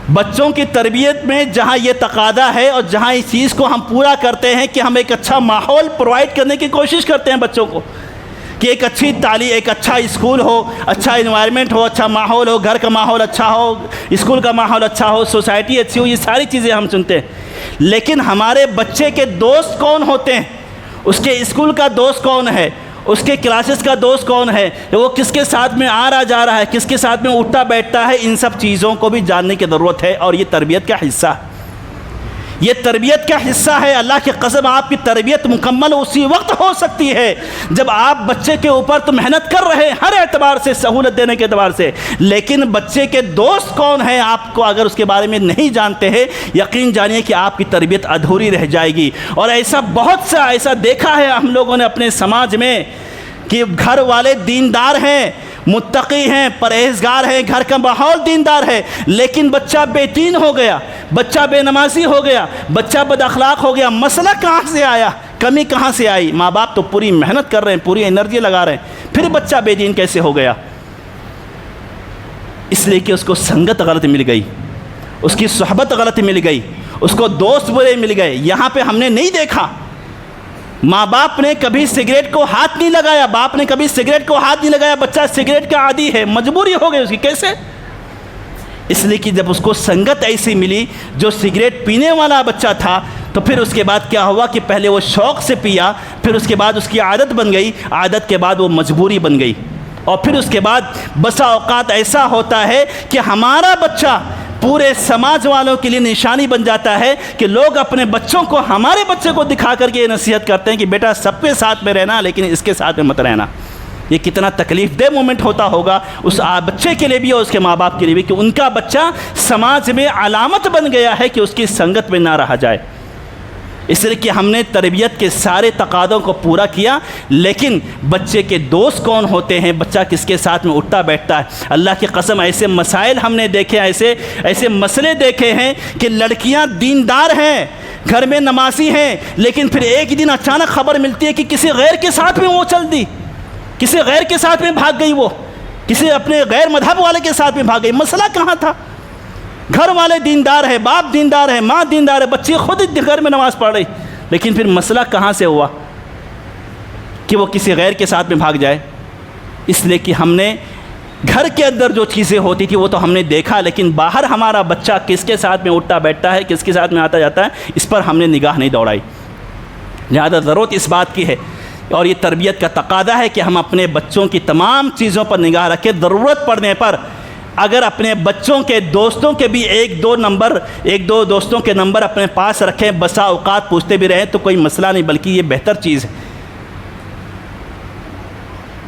بچوں کی تربیت میں جہاں یہ تقاضا ہے اور جہاں اس چیز کو ہم پورا کرتے ہیں کہ ہم ایک اچھا ماحول پرووائڈ کرنے کی کوشش کرتے ہیں بچوں کو، کہ ایک اچھی تعلیم، ایک اچھا اسکول ہو، اچھا انوائرمنٹ ہو، اچھا ماحول ہو، گھر کا ماحول اچھا ہو، اسکول کا ماحول اچھا ہو، سوسائٹی اچھی ہو، یہ ساری چیزیں ہم سنتے ہیں۔ لیکن ہمارے بچے کے دوست کون ہوتے ہیں، اس کے اسکول کا دوست کون ہے، اس کے کلاسز کا دوست کون ہے، وہ کس کے ساتھ میں آ رہا جا رہا ہے، کس کے ساتھ میں اٹھتا بیٹھتا ہے، ان سب چیزوں کو بھی جاننے کی ضرورت ہے، اور یہ تربیت کا حصہ ہے، یہ تربیت کا حصہ ہے۔ اللہ کی قسم آپ کی تربیت مکمل اسی وقت ہو سکتی ہے جب آپ بچے کے اوپر تو محنت کر رہے ہیں ہر اعتبار سے، سہولت دینے کے اعتبار سے، لیکن بچے کے دوست کون ہیں آپ کو اگر اس کے بارے میں نہیں جانتے ہیں، یقین جانیے کہ آپ کی تربیت ادھوری رہ جائے گی۔ اور ایسا بہت سا ایسا دیکھا ہے ہم لوگوں نے اپنے سماج میں کہ گھر والے دیندار ہیں، متقی ہیں، پرہیزگار ہیں، گھر کا ماحول دیندار ہے، لیکن بچہ بے دین ہو گیا، بچہ بے نمازی ہو گیا، بچہ بد اخلاق ہو گیا۔ مسئلہ کہاں سے آیا، کمی کہاں سے آئی؟ ماں باپ تو پوری محنت کر رہے ہیں، پوری انرجی لگا رہے ہیں، پھر بچہ بے دین کیسے ہو گیا؟ اس لیے کہ اس کو سنگت غلط مل گئی، اس کی صحبت غلط مل گئی، اس کو دوست برے مل گئے۔ یہاں پہ ہم نے نہیں دیکھا ماں باپ نے کبھی سگریٹ کو ہاتھ نہیں لگایا، باپ نے کبھی سگریٹ کو ہاتھ نہیں لگایا، بچہ سگریٹ کا عادی ہے، مجبوری ہو گئی اس کی، کیسے؟ اس لیے کہ جب اس کو سنگت ایسی ملی جو سگریٹ پینے والا بچہ تھا، تو پھر اس کے بعد کیا ہوا کہ پہلے وہ شوق سے پیا، پھر اس کے بعد اس کی عادت بن گئی، عادت کے بعد وہ مجبوری بن گئی، اور پھر اس کے بعد بسا اوقات ایسا ہوتا ہے کہ ہمارا بچہ پورے سماج والوں کے لیے نشانی بن جاتا ہے کہ لوگ اپنے بچوں کو، ہمارے بچے کو دکھا کر کے یہ نصیحت کرتے ہیں کہ بیٹا سب کے ساتھ میں رہنا لیکن اس کے ساتھ میں مت رہنا۔ یہ کتنا تکلیف دہ مومنٹ ہوتا ہوگا اس بچے کے لیے بھی اور اس کے ماں باپ کے لیے بھی کہ ان کا بچہ سماج میں علامت بن گیا ہے کہ اس کی سنگت میں نہ رہا جائے۔ اس لیے کہ ہم نے تربیت کے سارے تقاضوں کو پورا کیا، لیکن بچے کے دوست کون ہوتے ہیں، بچہ کس کے ساتھ میں اٹھتا بیٹھتا ہے۔ اللہ کی قسم ایسے مسائل ہم نے دیکھے، ایسے مسئلے دیکھے ہیں کہ لڑکیاں دیندار ہیں، گھر میں نمازی ہیں، لیکن پھر ایک دن اچانک خبر ملتی ہے کہ کسی غیر کے ساتھ میں وہ چل دی، کسی غیر کے ساتھ میں بھاگ گئی، وہ کسی اپنے غیر مذہب والے کے ساتھ میں بھاگ گئی۔ مسئلہ کہاں تھا؟ گھر والے دیندار ہے، باپ دیندار ہے، ماں دیندار ہے، بچی خود گھر میں نماز پڑھ رہی، لیکن پھر مسئلہ کہاں سے ہوا کہ وہ کسی غیر کے ساتھ میں بھاگ جائے؟ اس لیے کہ ہم نے گھر کے اندر جو چیزیں ہوتی تھی وہ تو ہم نے دیکھا، لیکن باہر ہمارا بچہ کس کے ساتھ میں اٹھتا بیٹھتا ہے، کس کے ساتھ میں آتا جاتا ہے، اس پر ہم نے نگاہ نہیں دوڑائی۔ لہذا ضرورت اس بات کی ہے، اور یہ تربیت کا تقاضا ہے کہ ہم اپنے بچوں کی تمام چیزوں پر نگاہ رکھیں۔ ضرورت پڑنے پر اگر اپنے بچوں کے دوستوں کے بھی ایک دو دوستوں کے نمبر اپنے پاس رکھیں، بسا اوقات پوچھتے بھی رہیں تو کوئی مسئلہ نہیں، بلکہ یہ بہتر چیز ہے۔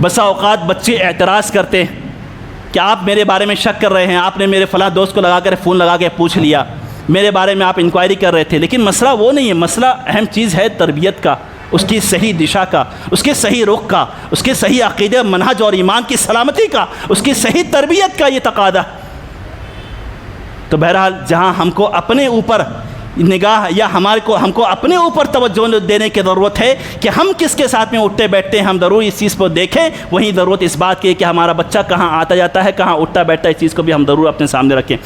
بسا اوقات بچے اعتراض کرتے ہیں کہ آپ میرے بارے میں شک کر رہے ہیں، آپ نے میرے فلاں دوست کو لگا کر فون لگا کے پوچھ لیا، میرے بارے میں آپ انکوائری کر رہے تھے، لیکن مسئلہ وہ نہیں ہے۔ مسئلہ اہم چیز ہے تربیت کا، اس کی صحیح دشا کا، اس کے صحیح رخ کا، اس کے صحیح عقیدہ، منہج اور ایمان کی سلامتی کا، اس کی صحیح تربیت کا، یہ تقاضا۔ تو بہرحال جہاں ہم کو اپنے اوپر نگاہ یا ہم کو اپنے اوپر توجہ دینے کی ضرورت ہے کہ ہم کس کے ساتھ میں اٹھتے بیٹھتے ہیں، ہم ضرور اس چیز کو دیکھیں۔ وہیں ضرورت اس بات کی ہے کہ ہمارا بچہ کہاں آتا جاتا ہے، کہاں اٹھتا بیٹھتا ہے، اس چیز کو بھی ہم ضرور اپنے سامنے رکھیں۔